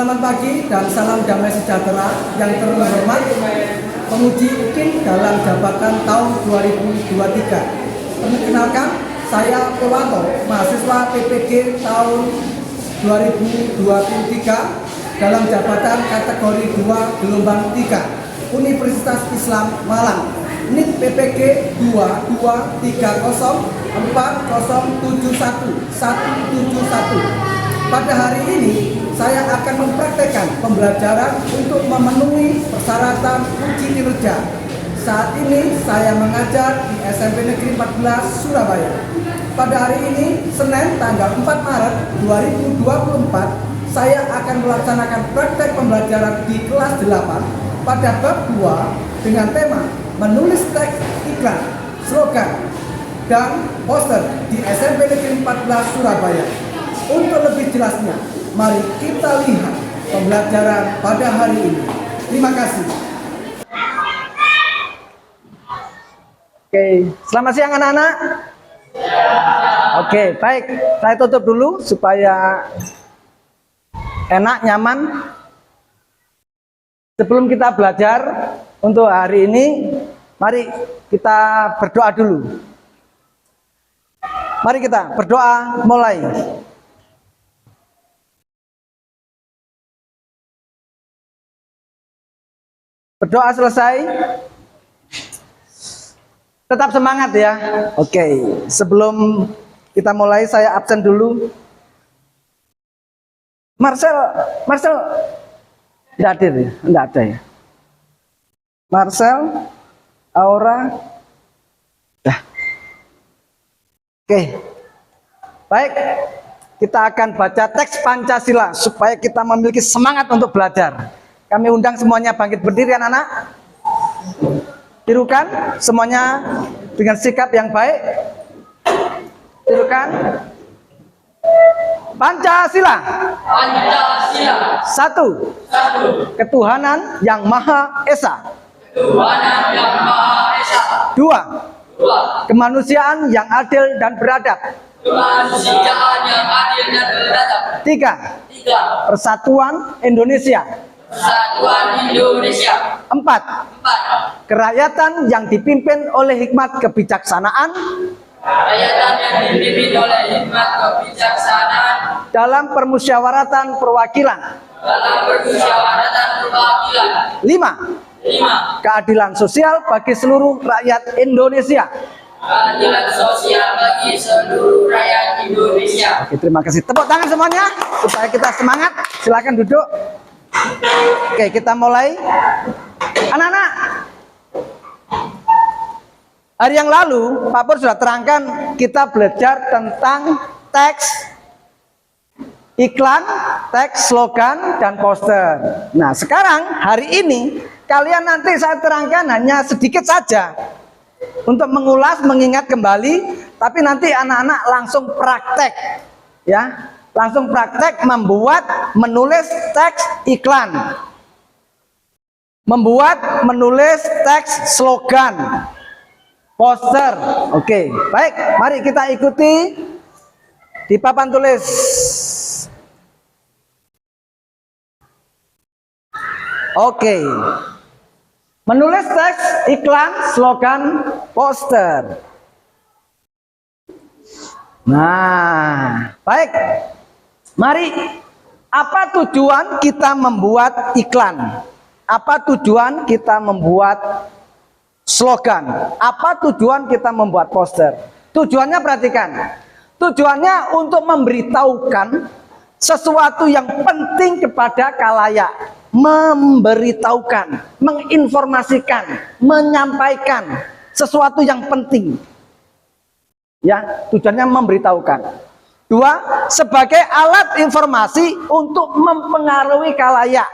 Selamat pagi dan salam damai sejahtera yang terhormat penguji UKIN dalam jabatan tahun 2023. Perkenalkan, saya Purwanto, mahasiswa PPG tahun 2023 dalam jabatan kategori 2 gelombang 3 Universitas Islam Malang. NIK PPG 22304071171. Pada hari ini, saya akan mempraktekkan pembelajaran untuk memenuhi persyaratan uji kinerja. Saat ini, saya mengajar di SMP Negeri 14 Surabaya. Pada hari ini, Senin tanggal 4 Maret 2024, saya akan melaksanakan praktek pembelajaran di kelas 8 pada bab 2 dengan tema menulis teks iklan, slogan, dan poster di SMP Negeri 14 Surabaya. Untuk lebih jelasnya, mari kita lihat pembelajaran pada hari ini. Terima kasih. Oke, selamat siang anak-anak. Oke, baik. Saya tutup dulu supaya enak, nyaman. Sebelum kita belajar untuk hari ini, mari kita berdoa dulu. Mari kita berdoa mulai. Berdoa selesai, tetap semangat ya. Oke, sebelum kita mulai saya absen dulu. Marcel tidak hadir ya? Tidak ada ya. Marcel, Aura, dah. Oke, baik. Kita akan baca teks Pancasila supaya kita memiliki semangat untuk belajar. Kami undang semuanya bangkit berdiri anak-anak. Tirukan semuanya dengan sikap yang baik. Tirukan. Pancasila. Pancasila. Satu. Ketuhanan yang Maha Esa. Ketuhanan yang Maha Esa. Dua. Dua. Kemanusiaan yang adil dan beradab. Kemanusiaan yang adil dan beradab. Tiga. Tiga. Persatuan Indonesia. Persatuan Indonesia. Empat. Empat. Kerakyatan yang dipimpin oleh hikmat kebijaksanaan Rakyatan yang dipimpin oleh hikmat kebijaksanaan dalam permusyawaratan perwakilan. dalam permusyawaratan perwakilan. Lima. Lima. Keadilan sosial bagi seluruh rakyat Indonesia. Keadilan sosial bagi seluruh rakyat Indonesia. Oke, terima kasih. Tepuk tangan semuanya supaya kita semangat. Silakan duduk. Oke, kita mulai. Anak-anak, hari yang lalu Pak Pur sudah terangkan kita belajar tentang teks iklan, teks slogan, dan poster. Nah, sekarang hari ini kalian nanti saya terangkan hanya sedikit saja untuk mengulas, mengingat kembali, tapi nanti anak-anak langsung praktek ya. Langsung praktek membuat, menulis teks iklan, membuat, menulis teks slogan, poster. Oke, baik, mari kita ikuti di papan tulis. Oke, menulis teks iklan, slogan, poster. Nah, baik. Mari, apa tujuan kita membuat iklan? Apa tujuan kita membuat slogan? Apa tujuan kita membuat poster? Tujuannya perhatikan. Tujuannya untuk memberitahukan sesuatu yang penting kepada khalayak. Memberitahukan, menginformasikan, menyampaikan sesuatu yang penting. Ya, tujuannya memberitahukan. Dua, sebagai alat informasi untuk mempengaruhi khalayak.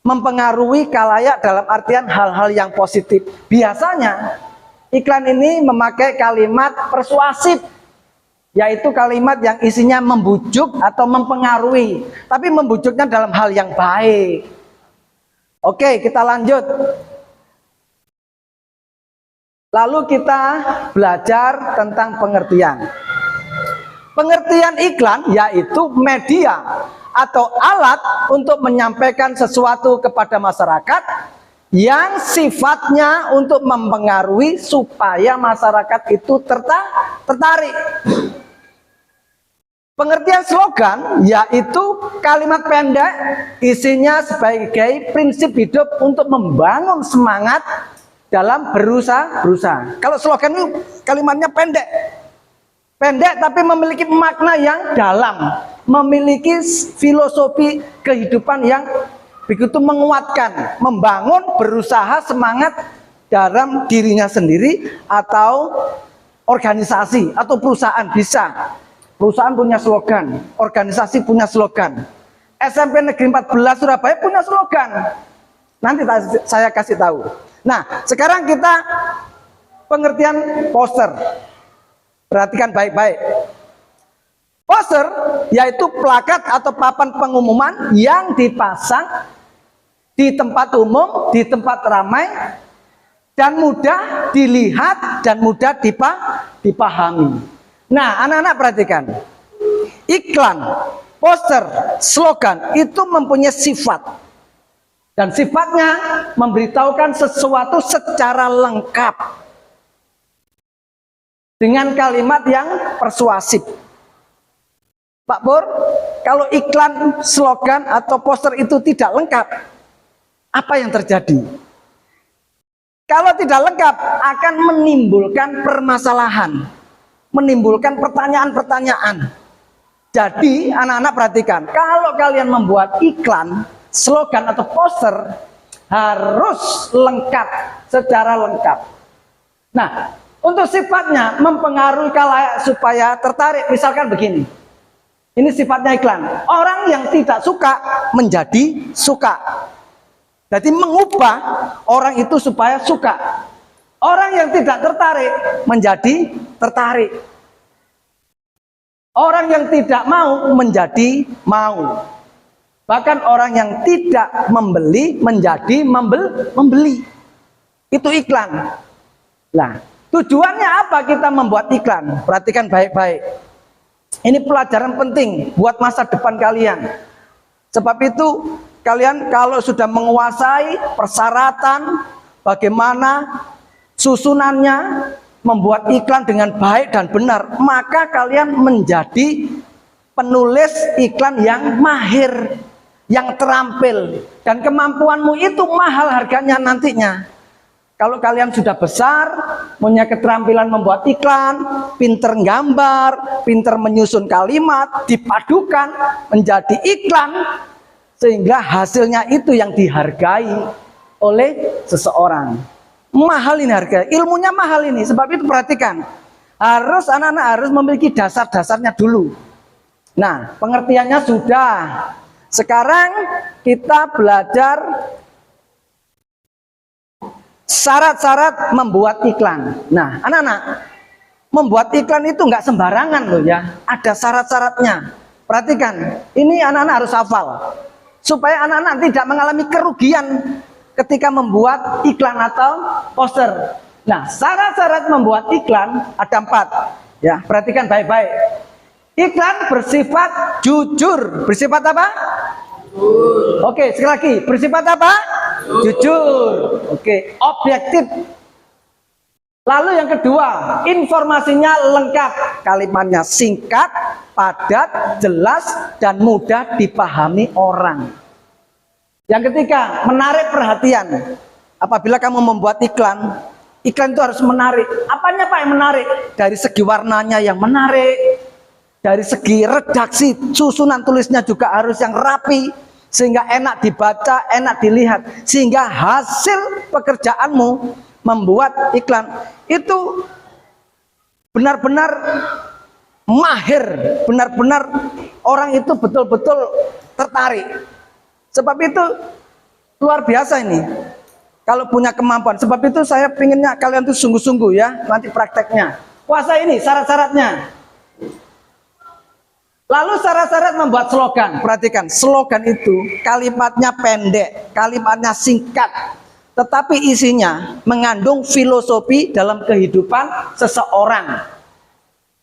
Mempengaruhi khalayak dalam artian hal-hal yang positif. Biasanya iklan ini memakai kalimat persuasif, yaitu kalimat yang isinya membujuk atau mempengaruhi, tapi membujuknya dalam hal yang baik. Oke, kita lanjut. Lalu kita belajar tentang pengertian. Pengertian iklan yaitu media atau alat untuk menyampaikan sesuatu kepada masyarakat yang sifatnya untuk mempengaruhi supaya masyarakat itu tertarik. Pengertian slogan yaitu kalimat pendek isinya sebagai prinsip hidup untuk membangun semangat dalam berusaha. Kalau slogan itu kalimatnya pendek tapi memiliki makna yang dalam, memiliki filosofi kehidupan yang begitu menguatkan, membangun berusaha semangat dalam dirinya sendiri atau organisasi atau perusahaan bisa. Perusahaan punya slogan, organisasi punya slogan. SMP Negeri 14 Surabaya punya slogan. Nanti saya kasih tahu. Nah, sekarang kita pengertian poster. Perhatikan baik-baik. Poster yaitu plakat atau papan pengumuman yang dipasang di tempat umum, di tempat ramai, dan mudah dilihat dan mudah dipahami. Nah, anak-anak perhatikan. Iklan, poster, slogan itu mempunyai sifat. Dan sifatnya memberitahukan sesuatu secara lengkap. Dengan kalimat yang persuasif. Pak Pur, kalau iklan, slogan, atau poster itu tidak lengkap, apa yang terjadi? Kalau tidak lengkap, akan menimbulkan permasalahan. Menimbulkan pertanyaan-pertanyaan. Jadi anak-anak perhatikan, kalau kalian membuat iklan, slogan atau poster harus lengkap, secara lengkap. Nah, untuk sifatnya mempengaruhi khalayak supaya tertarik, misalkan begini. Ini sifatnya iklan. Orang yang tidak suka menjadi suka. Jadi mengubah orang itu supaya suka. Orang yang tidak tertarik menjadi tertarik. Orang yang tidak mau menjadi mau. Bahkan orang yang tidak membeli menjadi membeli. Itu iklan. Nah, tujuannya apa kita membuat iklan? Perhatikan baik-baik. Ini pelajaran penting buat masa depan kalian. Sebab itu kalian kalau sudah menguasai persyaratan bagaimana susunannya, membuat iklan dengan baik dan benar, maka kalian menjadi penulis iklan yang mahir, yang terampil, dan kemampuanmu itu mahal harganya nantinya. Kalau kalian sudah besar, punya keterampilan membuat iklan, pinter gambar, pinter menyusun kalimat, dipadukan menjadi iklan, sehingga hasilnya itu yang dihargai oleh seseorang. Mahal ini harga, ilmunya mahal ini. Sebab itu perhatikan, anak-anak harus memiliki dasar-dasarnya dulu. Nah, pengertiannya sudah. Sekarang kita belajar syarat-syarat membuat iklan. Nah, anak-anak, membuat iklan itu nggak sembarangan loh ya. Ada syarat-syaratnya. Perhatikan, ini anak-anak harus hafal. Supaya anak-anak tidak mengalami kerugian ketika membuat iklan atau poster. Nah, syarat-syarat membuat iklan ada 4. Ya, perhatikan baik-baik. Iklan bersifat jujur. Bersifat apa? Jujur. Oke, sekali lagi. Bersifat apa? Jujur. Oke, objektif. Lalu yang kedua, informasinya lengkap. Kalimatnya singkat, padat, jelas, dan mudah dipahami orang. Yang ketiga, menarik perhatian. Apabila kamu membuat iklan, iklan itu harus menarik. Apanya Pak yang menarik? Dari segi warnanya yang menarik, dari segi redaksi, susunan tulisnya juga harus yang rapi, sehingga enak dibaca, enak dilihat, sehingga hasil pekerjaanmu membuat iklan itu benar-benar mahir, benar-benar orang itu betul-betul tertarik. Sebab itu luar biasa ini kalau punya kemampuan. Sebab itu saya pinginnya kalian tuh sungguh-sungguh ya nanti prakteknya. Puasa ini syarat-syaratnya. Lalu syarat-syarat membuat slogan. Perhatikan, slogan itu kalimatnya pendek, kalimatnya singkat, tetapi isinya mengandung filosofi dalam kehidupan seseorang.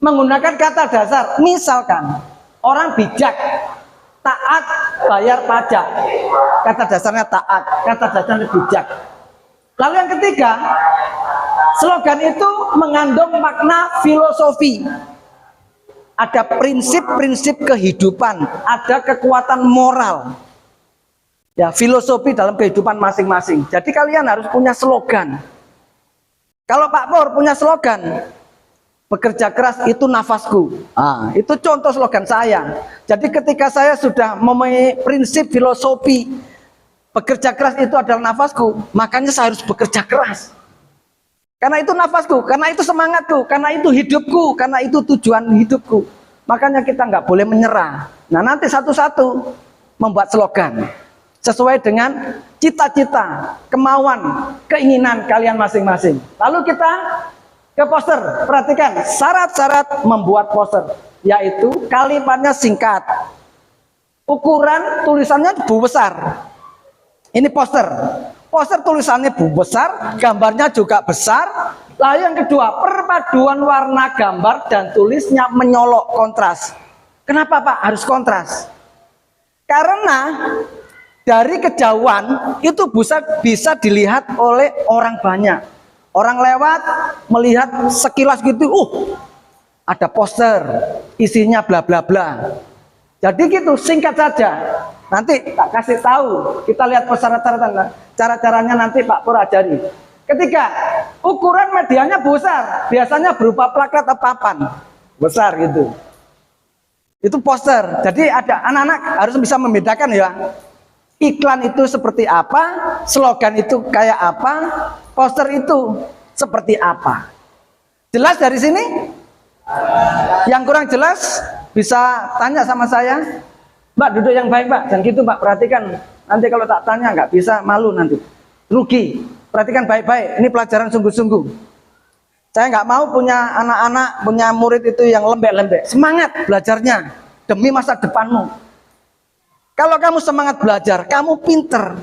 Menggunakan kata dasar, misalkan orang bijak. taat bayar pajak. Kata dasarnya taat, kata dasarnya bijak. Lalu yang ketiga, slogan itu mengandung makna filosofi. Ada prinsip-prinsip kehidupan, ada kekuatan moral. Ya, filosofi dalam kehidupan masing-masing. Jadi kalian harus punya slogan. Kalau Pak Pur punya slogan, bekerja keras itu nafasku. Itu contoh slogan saya. Jadi ketika saya sudah mempunyai prinsip filosofi, bekerja keras itu adalah nafasku, makanya saya harus bekerja keras. Karena itu nafasku, karena itu semangatku, karena itu hidupku, karena itu tujuan hidupku. Makanya kita nggak boleh menyerah. Nah, nanti satu-satu membuat slogan sesuai dengan cita-cita, kemauan, keinginan kalian masing-masing. Lalu kita ke poster. Perhatikan syarat-syarat membuat poster, yaitu kalimatnya singkat, ukuran tulisannya besar. Ini poster. Poster tulisannya besar, gambarnya juga besar. Lalu yang kedua, perpaduan warna gambar dan tulisnya menyolok, kontras. Kenapa Pak harus kontras? Karena dari kejauhan itu bisa dilihat oleh orang banyak. Orang lewat melihat sekilas gitu, ada poster, isinya bla bla bla. Jadi gitu, singkat saja. Nanti tak kasih tahu, kita lihat persyaratan, cara-caranya nanti Pak Pur ajari. Ketiga, ukuran medianya besar, biasanya berupa plakat atau papan besar gitu. Itu poster. Jadi ada anak-anak harus bisa membedakan ya. Iklan itu seperti apa, slogan itu kayak apa, poster itu seperti apa. Jelas dari sini? Yang kurang jelas bisa tanya sama saya. Mbak, duduk yang baik Mbak, dan gitu Mbak, perhatikan. Nanti kalau tak tanya nggak bisa, malu nanti, rugi. Perhatikan baik-baik, ini pelajaran sungguh-sungguh. Saya nggak mau punya anak-anak, punya murid itu yang lembek-lembek. Semangat belajarnya demi masa depanmu. Kalau kamu semangat belajar, kamu pinter,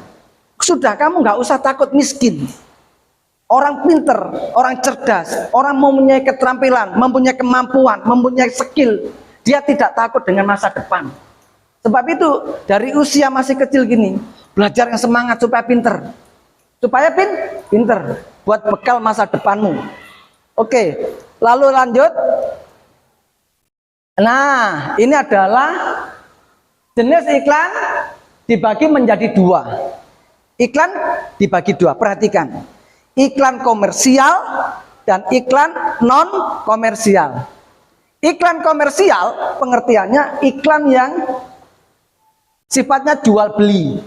sudah kamu nggak usah takut miskin. Orang pinter, orang cerdas, orang mempunyai keterampilan, mempunyai kemampuan, mempunyai skill, dia tidak takut dengan masa depan. Sebab itu dari usia masih kecil gini, belajar yang semangat supaya pinter, supaya pinter buat bekal masa depanmu. Oke, lalu lanjut. Nah, ini adalah jenis iklan dibagi menjadi dua. Iklan dibagi dua, perhatikan. Iklan komersial dan iklan non komersial. Iklan komersial pengertiannya iklan yang sifatnya jual beli.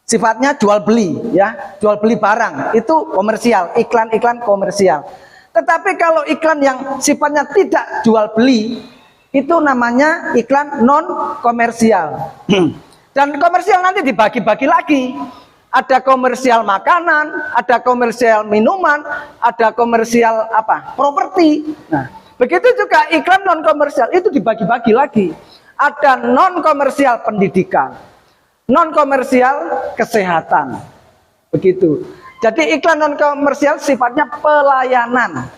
Sifatnya jual beli ya, jual beli barang, itu komersial, iklan-iklan komersial. Tetapi kalau iklan yang sifatnya tidak jual beli, itu namanya iklan non komersial. Dan komersial nanti dibagi-bagi lagi. Ada komersial makanan, ada komersial minuman, ada komersial apa? Properti. Nah, begitu juga iklan non komersial itu dibagi-bagi lagi. Ada non komersial pendidikan, non komersial kesehatan. Begitu. Jadi iklan non komersial sifatnya pelayanan,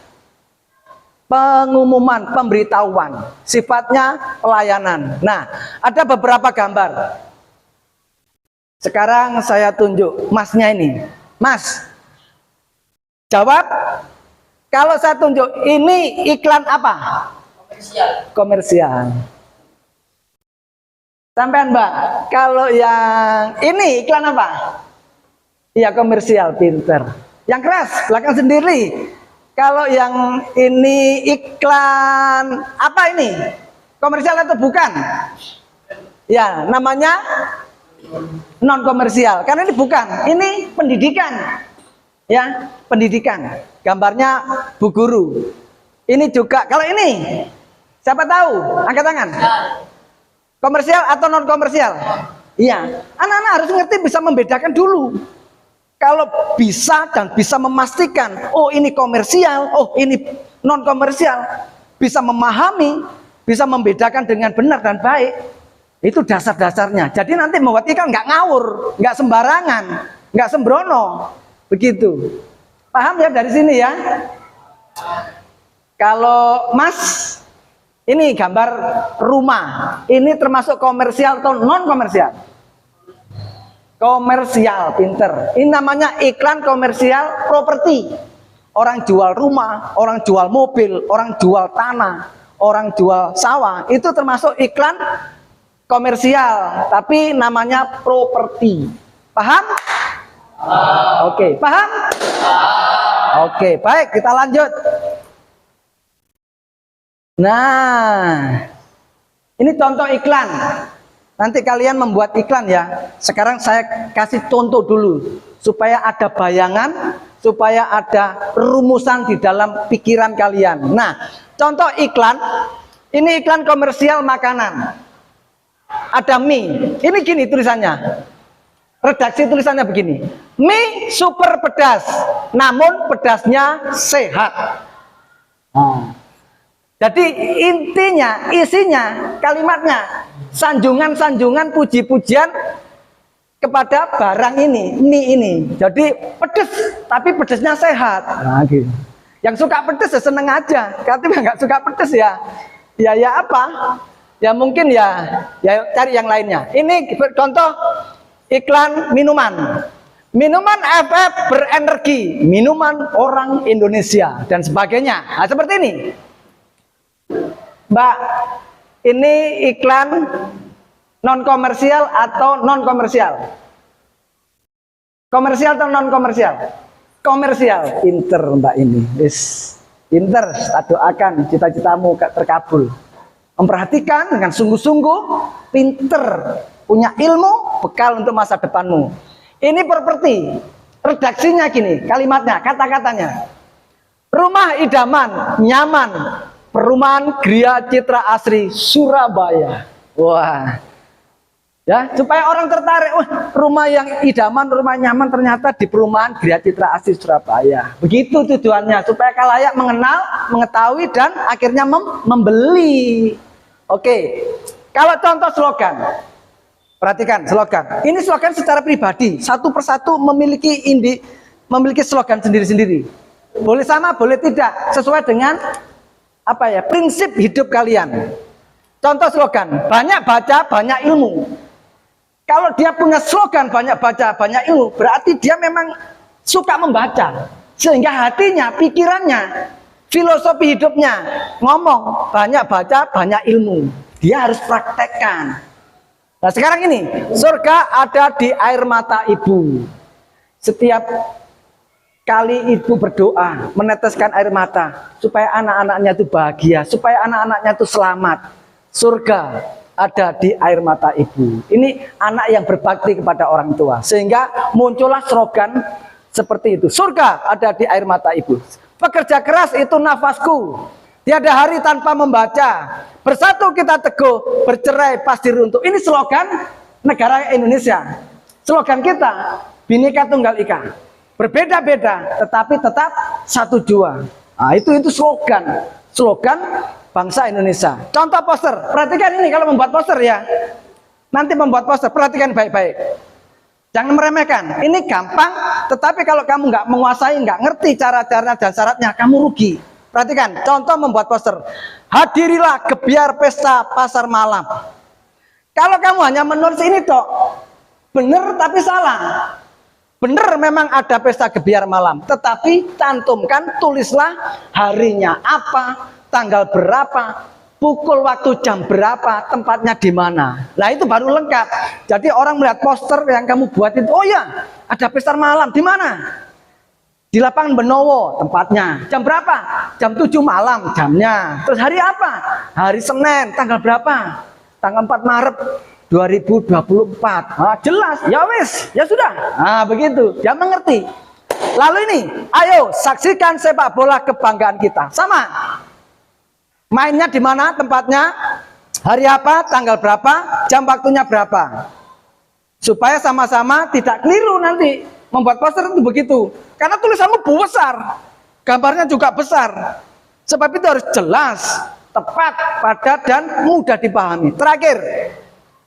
pengumuman, pemberitahuan, sifatnya pelayanan. Nah, ada beberapa gambar. Sekarang saya tunjuk masnya ini. Mas, jawab. Kalau saya tunjuk, ini iklan apa? Komersial. Komersial. Sampean Mbak, kalau yang ini iklan apa? Iya, komersial, pinter. Yang keras, belakang sendiri. Kalau yang ini iklan apa ini? Komersial atau bukan? Ya, namanya non komersial. Karena ini bukan, ini pendidikan. Ya, pendidikan. Gambarnya Bu Guru. Ini juga, kalau ini siapa tahu? Angkat tangan. Komersial atau non komersial? Iya, anak-anak harus ngerti, bisa membedakan dulu. Kalau bisa dan bisa memastikan, oh ini komersial, oh ini non komersial, bisa memahami, bisa membedakan dengan benar dan baik. Itu dasar-dasarnya. Jadi nanti membuat iklan nggak ngawur, nggak sembarangan, nggak sembrono, begitu. Paham ya dari sini ya? Kalau Mas Ini gambar rumah. Ini termasuk komersial atau non komersial? Komersial, pinter. Ini namanya iklan komersial properti. Orang jual rumah, orang jual mobil, orang jual tanah, orang jual sawah. Itu termasuk iklan komersial, tapi namanya properti. Paham? Oke, paham? Oke, baik, kita lanjut. Nah, ini contoh iklan. Nanti kalian membuat iklan ya. Sekarang saya kasih contoh dulu supaya ada bayangan, supaya ada rumusan di dalam pikiran kalian. Nah, contoh iklan. Ini iklan komersial makanan. Ada mie. Ini gini tulisannya. Redaksi tulisannya begini. Mie super pedas, namun pedasnya sehat. Jadi intinya, isinya, kalimatnya, sanjungan-sanjungan, puji-pujian kepada barang ini, mie ini. Jadi pedes, tapi pedesnya sehat. Nah, gitu. Yang suka pedes ya seneng aja. Kalau nggak suka pedes ya apa? Ya mungkin ya cari yang lainnya. Ini contoh iklan minuman. Minuman FF berenergi, minuman orang Indonesia dan sebagainya. Nah, seperti ini. Mbak, ini iklan non komersial atau non komersial? Komersial atau non komersial? Komersial. Pinter Mbak ini. Pinter, tak doakan cita-citamu terkabul. Memperhatikan dengan sungguh-sungguh, pinter, punya ilmu, bekal untuk masa depanmu. Ini properti. Redaksinya gini, kalimatnya, kata-katanya. Rumah idaman, nyaman. Perumahan Gria Citra Asri Surabaya. Wah. Ya, supaya orang tertarik, wah, rumah yang idaman, rumah nyaman ternyata di perumahan Gria Citra Asri Surabaya. Begitu tujuannya, supaya kalayak mengenal, mengetahui dan akhirnya membeli. Oke. Kalau contoh slogan. Perhatikan slogan. Ini slogan secara pribadi, satu persatu memiliki slogan sendiri-sendiri. Boleh sama, boleh tidak, sesuai dengan prinsip hidup kalian. Contoh slogan, banyak baca, banyak ilmu. Kalau dia punya slogan banyak baca, banyak ilmu, berarti dia memang suka membaca. Sehingga hatinya, pikirannya, filosofi hidupnya ngomong banyak baca, banyak ilmu. Dia harus praktekkan. Nah sekarang ini, surga ada di air mata ibu. Setiap kali ibu berdoa, meneteskan air mata, supaya anak-anaknya itu bahagia, supaya anak-anaknya itu selamat. Surga ada di air mata ibu. Ini anak yang berbakti kepada orang tua. Sehingga muncullah slogan seperti itu. Surga ada di air mata ibu. Pekerja keras itu nafasku. Tiada hari tanpa membaca. Bersatu kita teguh, bercerai pasti runtuh. Ini slogan negara Indonesia. Slogan kita, Bhinneka Tunggal Ika. Berbeda-beda, tetapi tetap satu jua. Nah, itu slogan bangsa Indonesia. Contoh poster, perhatikan ini kalau membuat poster ya. Nanti membuat poster, perhatikan baik-baik. Jangan meremehkan. Ini gampang, tetapi kalau kamu nggak menguasai, nggak ngerti cara-cara dan syaratnya, kamu rugi. Perhatikan, contoh membuat poster. Hadirilah gebiar pesta pasar malam. Kalau kamu hanya menulis ini toh, benar tapi salah. Benar memang ada pesta gebiar malam, tetapi cantumkan, tulislah harinya apa, tanggal berapa, pukul waktu jam berapa, tempatnya di mana. Nah itu baru lengkap. Jadi orang melihat poster yang kamu buat itu, oh ya ada pesta malam, di mana? Di lapangan Benowo tempatnya. Jam berapa? Jam 7 malam jamnya. Terus hari apa? Hari Senin, tanggal berapa? Tanggal 4 Maret 2024. Nah, jelas, ya wis, ya sudah. Nah, begitu. Dia mengerti. Lalu ini, ayo saksikan sepak bola kebanggaan kita. Sama. Mainnya di mana? Tempatnya? Hari apa? Tanggal berapa? Jam waktunya berapa? Supaya sama-sama tidak keliru nanti membuat poster itu begitu. Karena tulisanmu besar, gambarnya juga besar. Sebab itu harus jelas, tepat, padat dan mudah dipahami. Terakhir,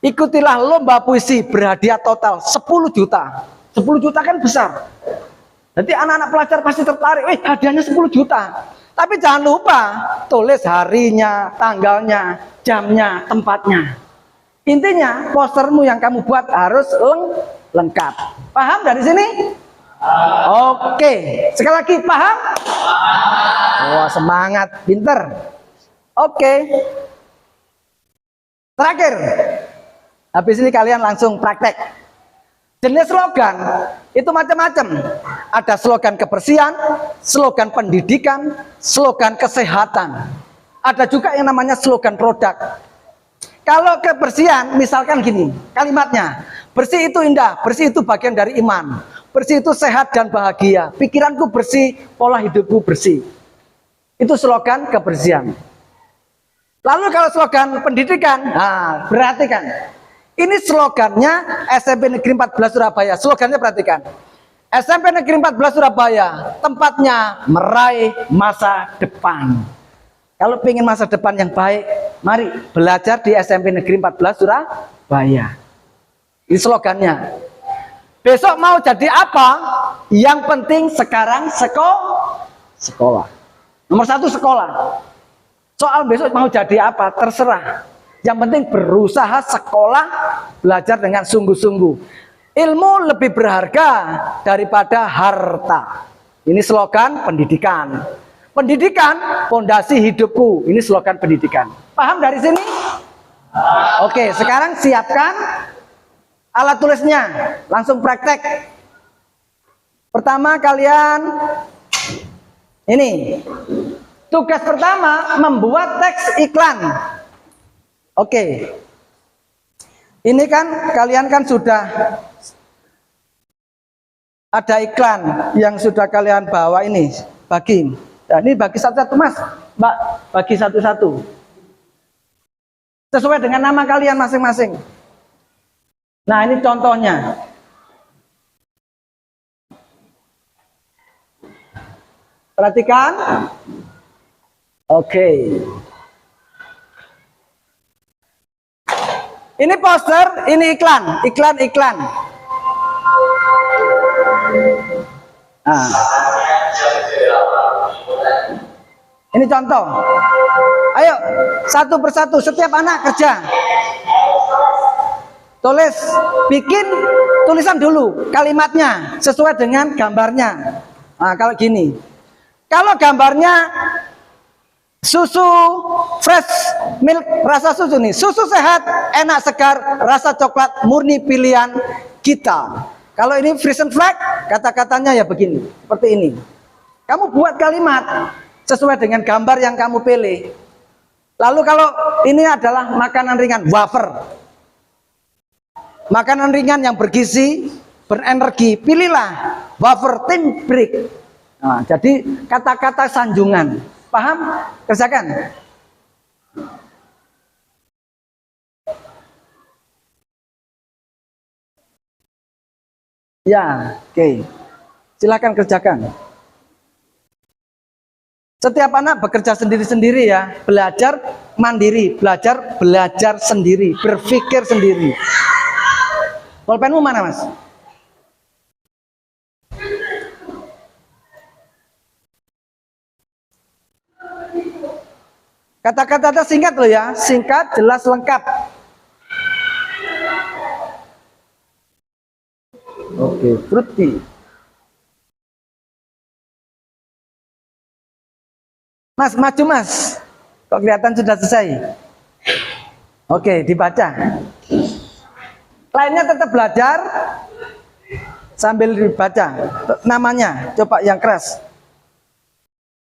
ikutilah lomba puisi berhadiah total 10 juta. 10 juta kan besar. Nanti anak-anak pelajar pasti tertarik. Hadiahnya 10 juta. Tapi jangan lupa tulis harinya, tanggalnya, jamnya, tempatnya. Intinya postermu yang kamu buat harus lengkap. Paham dari sini? Oke, sekali lagi paham? Wah, semangat, pinter. Oke. Terakhir, habis ini kalian langsung praktek. Jenis slogan itu macam-macam. Ada slogan kebersihan, slogan pendidikan, slogan kesehatan. Ada juga yang namanya slogan produk. Kalau kebersihan, misalkan gini, kalimatnya, bersih itu indah, bersih itu bagian dari iman, bersih itu sehat dan bahagia, pikiranku bersih, pola hidupku bersih. Itu slogan kebersihan. Lalu kalau slogan pendidikan, nah perhatikan. Ini slogannya SMP Negeri 14 Surabaya. Slogannya perhatikan. SMP Negeri 14 Surabaya, tempatnya meraih masa depan. Kalau ingin masa depan yang baik, mari belajar di SMP Negeri 14 Surabaya. Ini slogannya. Besok mau jadi apa? Yang penting sekarang sekolah. Nomor 1 sekolah. Soal besok mau jadi apa? Terserah. Yang penting berusaha sekolah, belajar dengan sungguh-sungguh. Ilmu lebih berharga daripada harta. Ini slogan pendidikan. Pendidikan, fondasi hidupku. Ini slogan pendidikan. Paham dari sini? Oke, sekarang siapkan alat tulisnya. Langsung praktek. Pertama kalian, ini. Tugas pertama, membuat teks iklan. Oke. Ini kan kalian kan sudah ada iklan yang sudah kalian bawa ini, bagi. Nah, ini bagi satu-satu Mas. Mbak, bagi satu-satu. Sesuai dengan nama kalian masing-masing. Nah, ini contohnya. Perhatikan. Oke. Ini poster, ini iklan. Nah. Ini contoh. Ayo, satu persatu setiap anak kerja. Tulis, bikin tulisan dulu kalimatnya sesuai dengan gambarnya. Nah, kalau gini. Kalau gambarnya susu fresh milk rasa susu nih, susu sehat, enak segar, rasa coklat murni pilihan kita. Kalau ini Frisian flag, kata-katanya ya begini, seperti ini. Kamu buat kalimat sesuai dengan gambar yang kamu pilih. Lalu kalau ini adalah makanan ringan, wafer. Makanan ringan yang bergizi, berenergi, pilihlah wafer Tim Break. Nah, jadi kata-kata sanjungan. Paham? Kerjakan. Ya, oke. Silakan kerjakan. Setiap anak bekerja sendiri-sendiri ya. Belajar mandiri, belajar sendiri, berpikir sendiri. Pulpenmu mana, Mas? Kata-kata singkat loh ya, singkat, jelas, lengkap. Oke, fruity. Mas, maju Mas. Kok kelihatan sudah selesai? Oke, dibaca. Lainnya tetap belajar sambil dibaca. Namanya, coba yang keras.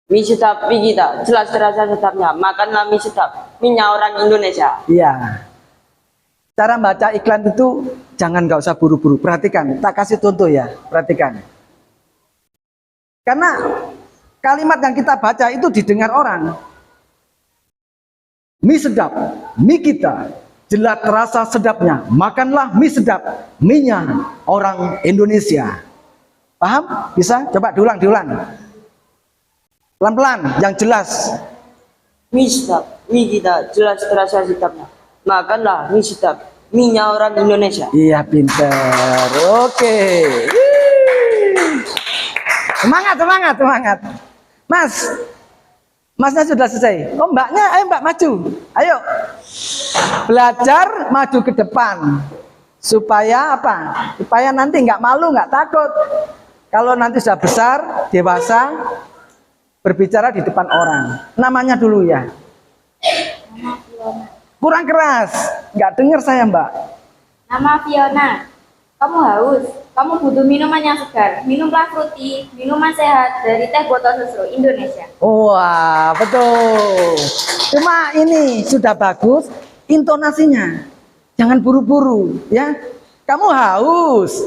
Mie sedap, mie kita, jelas terasa sedapnya. Makanlah mie sedap, mie-nya orang Indonesia. Iya. Cara baca iklan itu jangan nggak usah buru-buru. Perhatikan, tak kasih contoh ya. Perhatikan. Karena kalimat yang kita baca itu didengar orang. Mie sedap, mie kita, jelas terasa sedapnya. Makanlah mie sedap, mie-nya orang Indonesia. Paham? Bisa? Coba diulang. Pelan-pelan, yang jelas. Mie sedap, mie kita, jelas terasa sedapnya. Makanlah mie sedap, mie-nya orang Indonesia. Iya, pinter. Oke. Semangat. Mas, Masnya sudah selesai. Oh mbaknya, ayo mbak maju. Ayo. Belajar maju ke depan. Supaya apa? Supaya nanti nggak malu, nggak takut. Kalau nanti sudah besar, dewasa, berbicara di depan orang. Namanya dulu ya. Kurang keras. Nggak dengar saya mbak. Nama Fiona. Kamu haus. Kamu butuh minuman yang segar. Minumlah fruity, minuman sehat dari Teh Botol Sosro Indonesia. Wah, betul. Cuma ini sudah bagus intonasinya. Jangan buru-buru, ya. Kamu haus.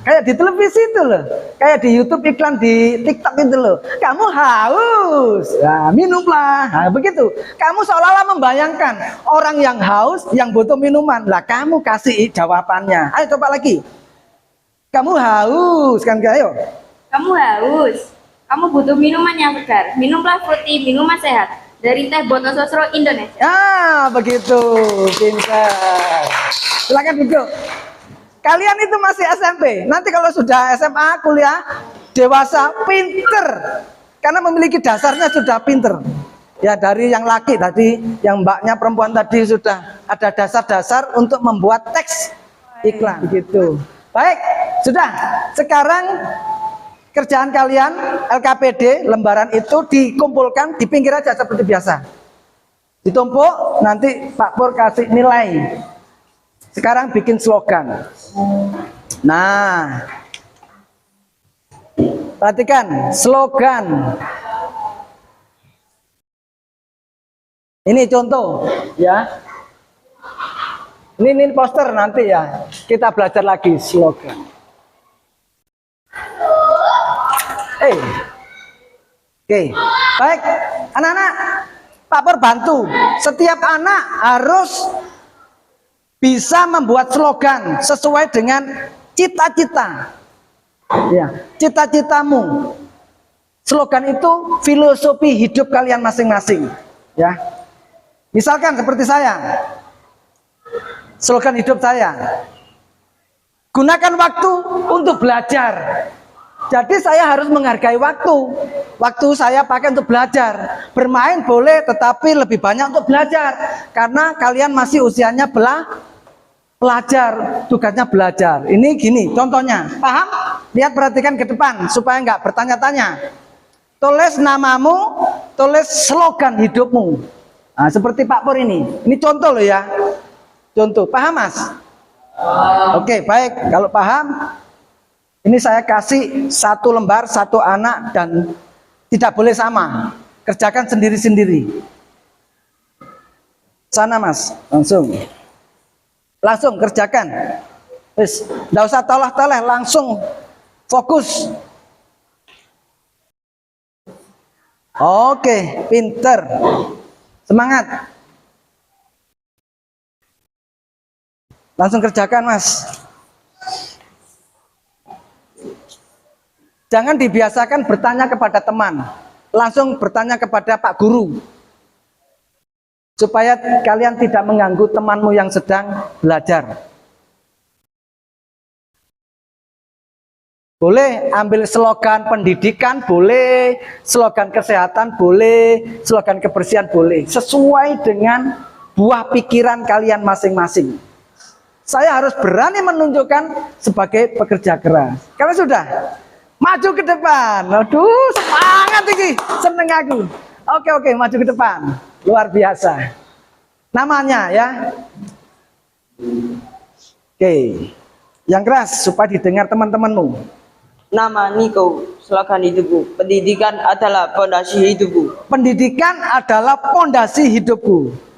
Kayak di televisi itu loh. Kayak di YouTube iklan di TikTok itu loh. Kamu haus. Nah, minumlah. Nah, begitu. Kamu seolah-olah membayangkan orang yang haus, yang butuh minuman. Lah, kamu kasih jawabannya. Ayo coba lagi. Kamu haus kan, ayo. Kamu haus. Kamu butuh minuman yang segar. Minumlah fruity, minuman sehat dari Teh Botol Sosro Indonesia. Ah, begitu. Pintar. Silakan duduk. Kalian itu masih SMP. Nanti kalau sudah SMA, kuliah, dewasa, pinter. Karena memiliki dasarnya sudah pinter. Ya dari yang laki tadi, yang mbaknya perempuan tadi sudah ada dasar-dasar untuk membuat teks iklan. Begitu. Baik, sudah. Sekarang kerjaan kalian LKPD lembaran itu dikumpulkan di pinggir aja seperti biasa. Ditumpuk, nanti Pak Pur kasih nilai. Sekarang bikin slogan. Nah, perhatikan slogan. Ini contoh, ya. Ini poster nanti ya. Kita belajar lagi slogan. Oke, baik. Anak-anak, Pak Pur bantu. Setiap anak harus bisa membuat slogan sesuai dengan cita-cita. Ya, cita-citamu. Slogan itu filosofi hidup kalian masing-masing. Ya, misalkan seperti saya. Slogan hidup saya, gunakan waktu untuk belajar. Jadi saya harus menghargai waktu. Waktu saya pakai untuk belajar. Bermain boleh, tetapi lebih banyak untuk belajar. Karena kalian masih usianya belajar, tugasnya belajar. Ini gini, contohnya, paham? Lihat, perhatikan ke depan supaya nggak bertanya-tanya. Tulis namamu, tulis slogan hidupmu. Nah, seperti Pak Pur ini. Ini contoh loh ya. Contoh, paham Mas? Oke, baik. Kalau paham, ini saya kasih satu lembar, satu anak, dan tidak boleh sama. Kerjakan sendiri-sendiri. Sana Mas, langsung kerjakan. Wis, nggak usah toleh-toleh, langsung fokus. Oke, pinter, semangat. Langsung kerjakan Mas. Jangan dibiasakan bertanya kepada teman. Langsung bertanya kepada Pak Guru. Supaya kalian tidak mengganggu temanmu yang sedang belajar. Boleh ambil slogan pendidikan, boleh. Slogan kesehatan, boleh. Slogan kebersihan, boleh. Sesuai dengan buah pikiran kalian masing-masing. Saya harus berani menunjukkan sebagai pekerja keras. Karena sudah maju ke depan. Aduh, semangat ini, seneng aku. Oke, maju ke depan. Luar biasa. Namanya ya. Oke. Yang keras supaya didengar teman-temanmu. Nama Niko, slogan hidupku. Pendidikan adalah fondasi hidupku. Pendidikan adalah fondasi hidupku.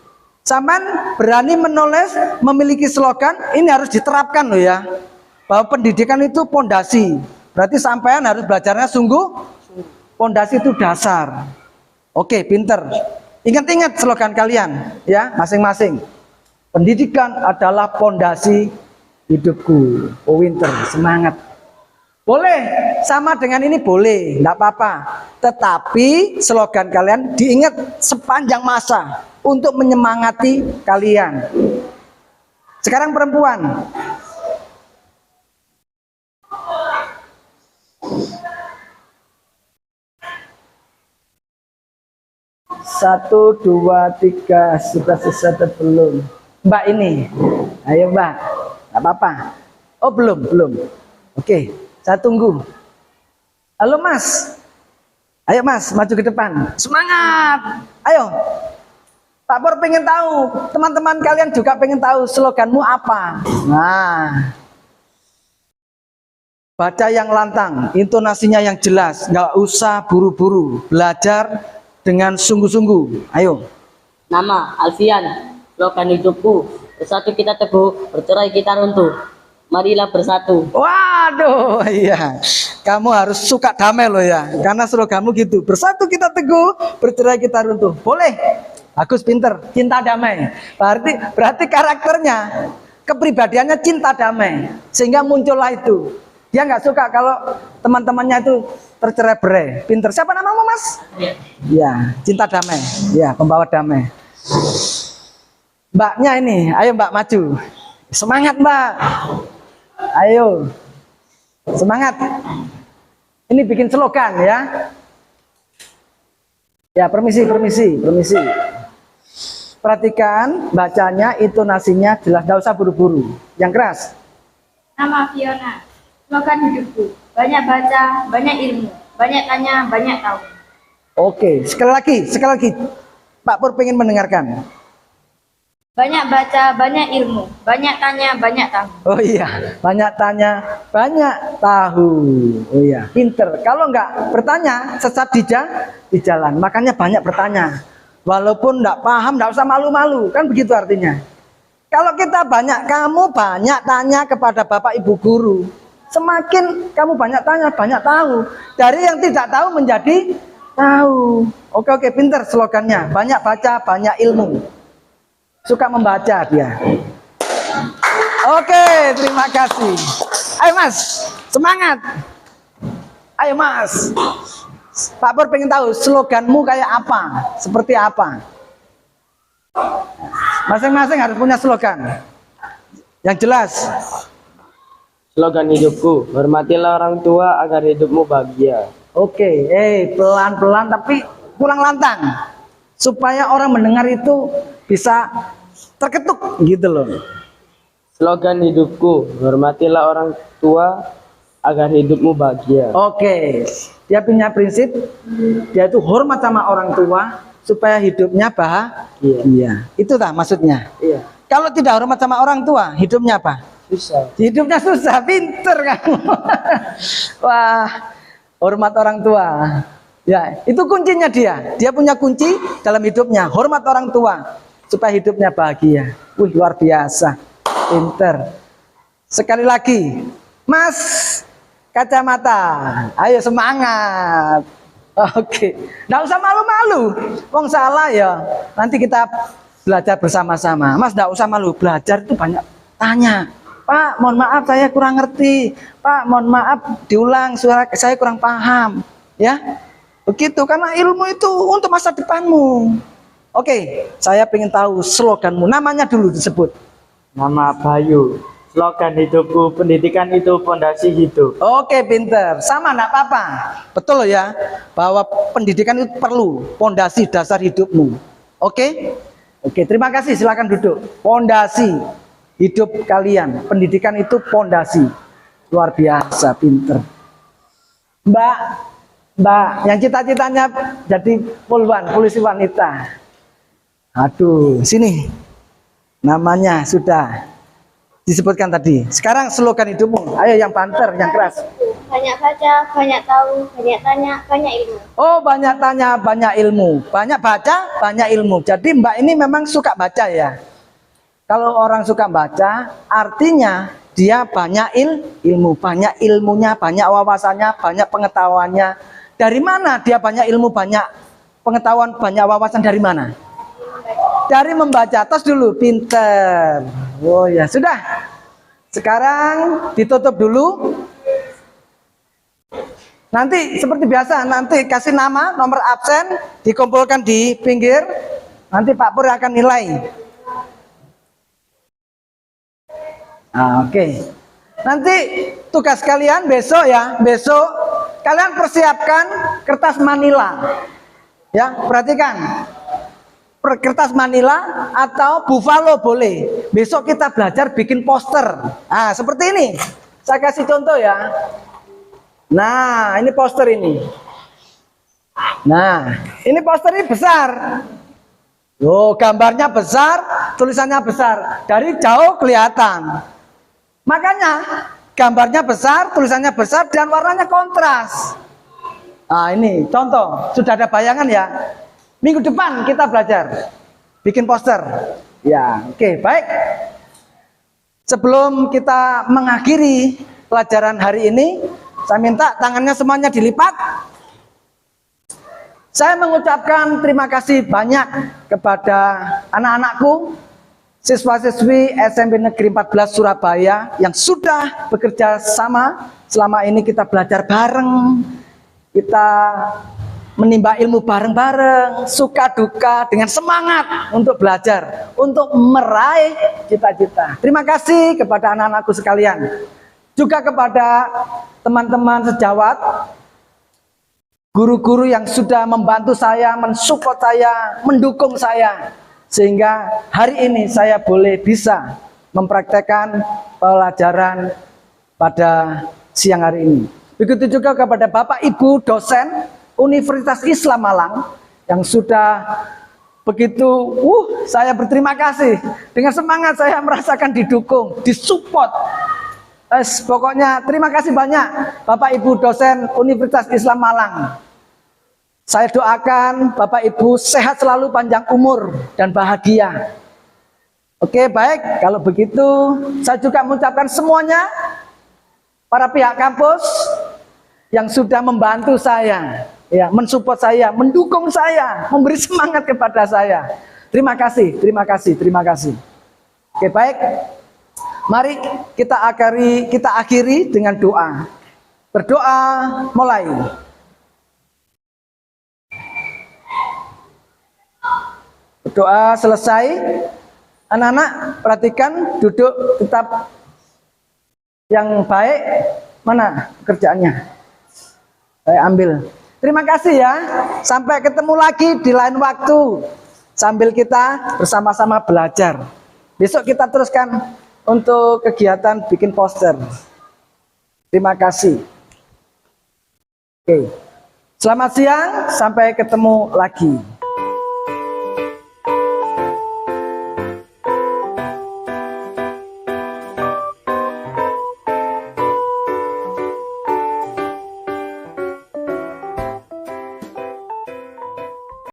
Sampean berani menulis, memiliki slogan, ini harus diterapkan loh ya. Bahwa pendidikan itu fondasi. Berarti sampean harus belajarnya sungguh. Fondasi itu dasar. Oke, pinter. Ingat-ingat slogan kalian ya, masing-masing. Pendidikan adalah fondasi hidupku. Oh, winter, semangat. Boleh, sama dengan ini boleh, enggak apa-apa. Tetapi slogan kalian diingat sepanjang masa untuk menyemangati kalian. Sekarang perempuan. 1, 2, 3. Sudah selesai atau belum? Mbak ini. Ayo Mbak. Nggak apa-apa. Oh belum. Oke, saya tunggu. Halo Mas. Ayo Mas, maju ke depan. Semangat. Ayo. Pak Pur pengen tahu, teman-teman kalian juga pengen tahu sloganmu apa. Nah, baca yang lantang, intonasinya yang jelas, nggak usah buru-buru, belajar dengan sungguh-sungguh. Ayo. Nama Alfian. Slogan hidupku. Bersatu kita teguh, bercerai kita runtuh. Marilah bersatu. Waduh, iya. Kamu harus suka damai loh ya, karena sloganmu gitu. Bersatu kita teguh, bercerai kita runtuh. Boleh. Bagus, pinter. Cinta damai. Berarti karakternya, kepribadiannya cinta damai, sehingga muncullah itu. Dia nggak suka kalau teman-temannya itu tercerai-berai. Pinter. Siapa namamu Mas? Ya, cinta damai. Ya, pembawa damai. Mbaknya ini, ayo Mbak maju. Semangat Mbak. Ayo. Semangat. Ini bikin slogan ya. Ya, permisi. Perhatikan bacanya, intonasinya jelas, nggak usah buru-buru. Yang keras. Nama Fiona. Slogan hidupku. Banyak baca, banyak ilmu. Banyak tanya, banyak tahu. Oke, sekali lagi. Pak Pur pengen mendengarkan. Banyak baca, banyak ilmu. Banyak tanya, banyak tahu. Oh iya, banyak tanya, banyak tahu. Oh iya, pinter. Kalau nggak bertanya, sesat di jalan. Makanya banyak bertanya. Walaupun nggak paham, nggak usah malu-malu. Kan begitu artinya. Kalau kita kamu banyak tanya kepada Bapak Ibu Guru. Semakin kamu banyak tanya, banyak tahu. Dari yang tidak tahu menjadi tahu. Oke, pinter slogannya. Banyak baca, banyak ilmu. Suka membaca dia. Oke, terima kasih. Ayo Mas, semangat. Ayo Mas. Pak Pur pengen tahu sloganmu kayak apa, seperti apa. Masing-masing harus punya slogan yang jelas. Slogan hidupku. Hormatilah orang tua agar hidupmu bahagia. Oke, pelan-pelan tapi kurang lantang. Supaya orang mendengar itu bisa terketuk gitu loh. Slogan hidupku. Hormatilah orang tua agar hidupmu bahagia. Oke, dia punya prinsip, dia itu hormat sama orang tua supaya hidupnya bahagia. Iya. Itu tak maksudnya. Iya. Kalau tidak hormat sama orang tua, hidupnya apa? Susah. Hidupnya susah, pinter kamu. Wah, hormat orang tua. Ya, itu kuncinya dia. Dia punya kunci dalam hidupnya, hormat orang tua supaya hidupnya bahagia. Wih, luar biasa. Pinter. Sekali lagi, Mas kacamata. Ayo semangat. Oke. Nggak usah malu-malu. Wong salah ya. Nanti kita belajar bersama-sama. Mas nggak usah malu. Belajar itu banyak tanya. Pak, mohon maaf saya kurang ngerti. Pak, mohon maaf diulang, suara saya kurang paham. Ya. Begitu, karena ilmu itu untuk masa depanmu. Oke, saya pengen tahu sloganmu. Namanya dulu disebut. Nama Bayu. Slogan hidupku, pendidikan itu fondasi hidup. Oke, pinter. Sama, enggak apa-apa. Betul loh ya, bahwa pendidikan itu perlu, fondasi dasar hidupmu. Oke? Oke, terima kasih. Silakan duduk. Fondasi hidup kalian. Pendidikan itu fondasi. Luar biasa, pinter. Mbak, yang cita-citanya jadi polisi wanita. Aduh, sini. Namanya sudah disebutkan tadi. Sekarang slogan hidupmu. Ayo yang banter, yang keras. Banyak baca, banyak tahu, banyak tanya, banyak ilmu. Oh, banyak tanya, banyak ilmu. Banyak baca, banyak ilmu. Jadi Mbak ini memang suka baca ya. Kalau orang suka baca, artinya dia banyak ilmu, banyak ilmunya, banyak wawasannya, banyak pengetahuannya. Dari mana dia banyak ilmu, banyak pengetahuan, banyak wawasan, dari mana? Dari membaca. Tos dulu, pinter. Oh ya, sudah. Sekarang ditutup dulu. Nanti seperti biasa, nanti kasih nama, nomor absen, dikumpulkan di pinggir. Nanti Pak Pur akan nilai. Oke. Nanti tugas kalian besok ya, besok kalian persiapkan kertas manila. Ya, perhatikan. kertas manila atau buffalo boleh. Besok kita belajar bikin poster. Nah, seperti ini. Saya kasih contoh ya. Nah, ini poster ini. Nah, ini poster ini besar. Loh, gambarnya besar, tulisannya besar. Dari jauh kelihatan. Makanya gambarnya besar, tulisannya besar, dan warnanya kontras. Nah, ini contoh. Sudah ada bayangan ya? Minggu depan kita belajar bikin poster. Ya, oke, baik. Sebelum kita mengakhiri pelajaran hari ini, saya minta tangannya semuanya dilipat. Saya mengucapkan terima kasih banyak kepada anak-anakku, siswa-siswi SMP Negeri 14 Surabaya yang sudah bekerja sama. Selama ini kita belajar bareng, kita menimba ilmu bareng-bareng, suka duka dengan semangat untuk belajar, untuk meraih cita-cita. Terima kasih kepada anak-anakku sekalian. Juga kepada teman-teman sejawat, guru-guru yang sudah membantu saya, mensupport saya, mendukung saya, sehingga hari ini saya boleh bisa mempraktekkan pelajaran pada siang hari ini. Begitu juga kepada Bapak Ibu dosen Universitas Islam Malang yang sudah begitu, saya berterima kasih. Dengan semangat saya merasakan didukung, disupport. Pokoknya terima kasih banyak Bapak Ibu dosen Universitas Islam Malang. Saya doakan Bapak Ibu sehat selalu, panjang umur dan bahagia. Oke, baik. Kalau begitu saya juga mengucapkan semuanya para pihak kampus yang sudah membantu saya, ya, mensupport saya, mendukung saya, memberi semangat kepada saya. Terima kasih, terima kasih, terima kasih. Oke, baik. Mari kita akhiri dengan doa. Berdoa mulai. Berdoa selesai. Anak-anak perhatikan, duduk tetap yang baik. Mana kerjaannya? Saya ambil. Terima kasih ya. Sampai ketemu lagi di lain waktu. Sambil kita bersama-sama belajar. Besok kita teruskan untuk kegiatan bikin poster. Terima kasih. Oke. Selamat siang, sampai ketemu lagi.